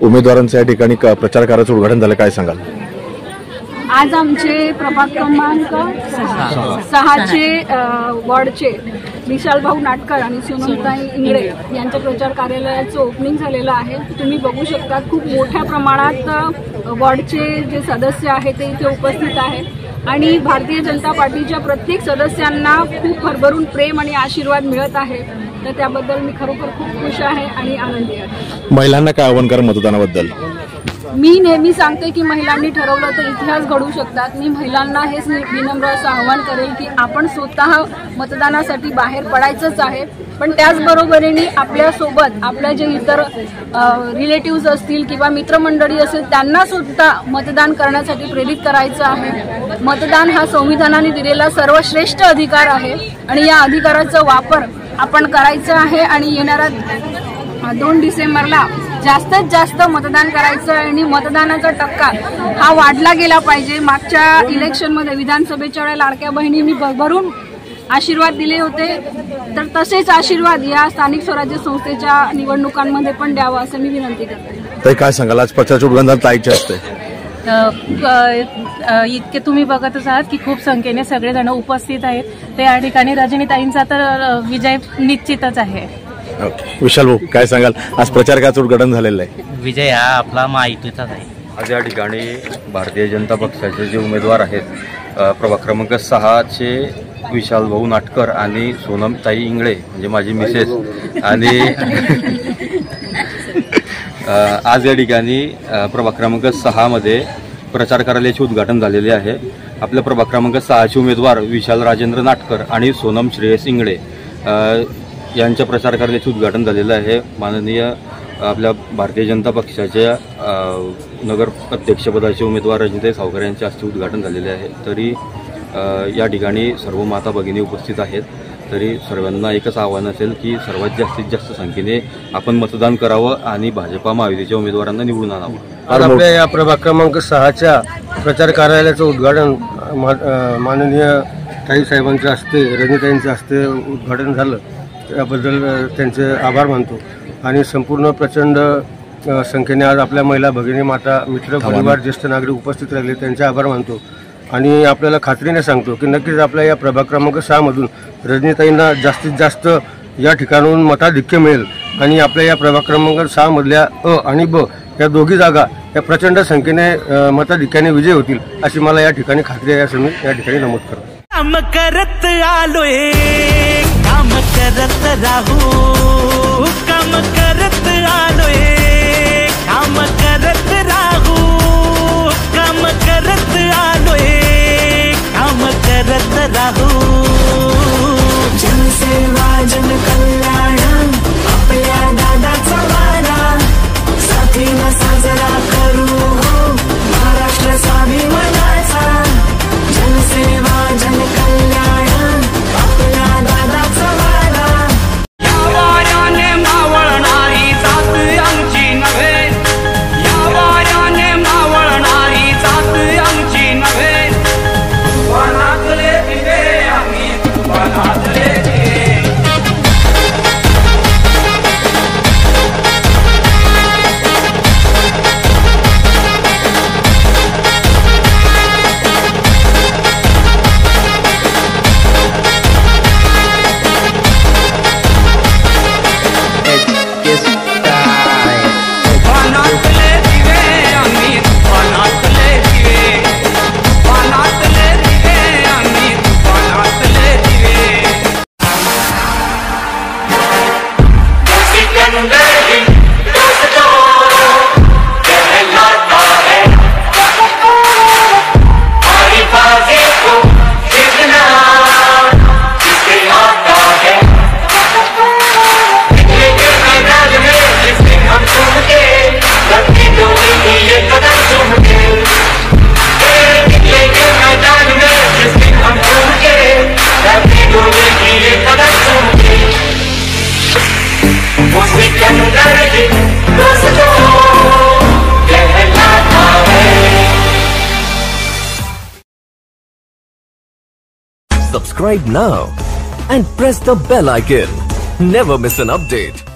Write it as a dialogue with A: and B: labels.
A: उमेदवारांच्या ठिकाणी प्रचार कार्याचं उद्घाटन झालं, काय सांगाल?
B: आज आमचे प्रभाग क्रमांक 6चे वॉर्डचे विशाल भाऊ नाटकर आणि सोनमताई इंगळे यांच्या प्रचार कार्यालयाचं ओपनिंग झालेलं आहे। तुम्ही बघू शकता खूप मोठ्या प्रमाणात वॉर्डचे जे सदस्य आहेत ते इथे उपस्थित आहेत आणि भारतीय जनता पार्टीच्या प्रत्येक सदस्यांना खूप भरभरून प्रेम आणि आशीर्वाद मिळत आहे। तर त्याबद्दल मी खरोखर खूप खुश आहे आणि आनंदी आहे।
A: महिलांना काय आव्हान करा मतदानाबद्दल?
B: मी नेहमी सांगते की महिलांनी ठरवलं तर इतिहास घडू शकतात। मी महिलांना हेच विनम्र असं आव्हान करेल की आपण स्वतः मतदानासाठी बाहेर पडायचंच आहे, पण त्याचबरोबरीने आपल्यासोबत आपल्या जे इतर रिलेटिव्स असतील किंवा मित्रमंडळी असेल त्यांना सुद्धा मतदान करण्यासाठी प्रेरित करायचं आहे। मतदान हा संविधानाने दिलेला सर्वश्रेष्ठ अधिकार आहे आणि या अधिकाराचा वापर आपण करायचा आहे आणि येणाऱ्या 2 डिसेंबरला जास्तीत जास्त मतदान करायचं आणि मतदानाचा टक्का हा वाढला गेला पाहिजे। मागच्या इलेक्शनमध्ये विधानसभेच्या वेळेला लाडक्या बहिणींनी भरभरून आशीर्वाद दिले होते, तर तसेच आशीर्वाद या स्थानिक स्वराज्य संस्थेच्या निवडणुकांमध्ये पण द्यावा असं मी विनंती करते।
A: तर काय सांगाल आज प्रचाराचं उद्घाटन ताईचे असते?
C: इतके तुम्ही बघतच आहात की खूप संख्येने सगळेजण उपस्थित आहेत। तर या ठिकाणी रजनीताईंचा तर विजय निश्चितच आहे।
A: विशाल भाऊ काय सांगाल, आज प्रचार कार्याचं उद्घाटन झालेलं आहे?
D: विजय हा आपला महायुतीचाच आहे।
E: आज या ठिकाणी भारतीय जनता पक्षाचे जे उमेदवार आहेत प्रभाग क्रमांक 6चे विशाल भाऊ नाटकर आणि सोनमताई इंगळे म्हणजे माझी मिसेस आणि आज या ठिकाणी प्रभाग क्रमांक 6मध्ये प्रचार कार्यालयाचे उद्घाटन झालेले आहे। आपल्या प्रभाग क्रमांक 6चे उमेदवार विशाल राजेंद्र नाटकर आणि सोनम श्रेयस इंगळे यांच्या प्रचार कार्यालयाचे उद्घाटन झालेलं आहे। माननीय आपल्या भारतीय जनता पक्षाच्या नगर अध्यक्षपदाचे उमेदवार रजनीताई सावकर यांच्या हस्ते उद्घाटन झालेले आहे। तरी या ठिकाणी सर्व माता भगिनी उपस्थित आहेत। तरी सर्वांना एकच आव्हान असेल की जास्तीत जास्त संख्येने आपण मतदान करावं आणि भाजपा महायुतीच्या उमेदवारांना निवडून आणावं।
F: आज आपल्या या प्रभाग क्रमांक 6च्या प्रचार कार्यालयाचं उद्घाटन माननीय ताई साहेबांच्या हस्ते रजनीताईंच्या हस्ते उद्घाटन झालं, त्याबद्दल त्यांचे आभार मानतो आणि संपूर्ण प्रचंड संख्येने आज आपल्या महिला भगिनी माता मित्र परिवार ज्येष्ठ नागरिक उपस्थित राहिले, त्यांचे आभार मानतो आणि आपल्याला खात्रीने सांगतो की नक्कीच आपल्या या प्रभाग क्रमांक 6मधून रजनीताईंना जास्तीत जास्त या ठिकाणाहून मताधिक्य मिळेल आणि आपल्या या प्रभाग क्रमांक 6मधल्या अ आणि ब या दोघी जागा या प्रचंड संख्येने मताधिक्याने विजय होतील अशी मला या ठिकाणी खात्री आहे, असं मी या ठिकाणी नमूद करतो।
G: काम करत आलोय, काम करत राहू, काम करत आलोय, काम करत राहू, काम करत आलोय, काम करत राहू। जनसेवा जन कल्याण आपल्या दादाचा वारा, साथीनं साजरा करू हो महाराष्ट्र स्वाभिमानाचा। जनसेवा जन कल्याण आपल्या दादाचा वारा, या वाऱ्याने मावळणारी जात आमची नव्हे, या वाऱ्याने मावळणारी जात आमची नव्हे। वनातले दिवे आम्ही वनातले
H: Subscribe now and press the bell icon. Never miss an update.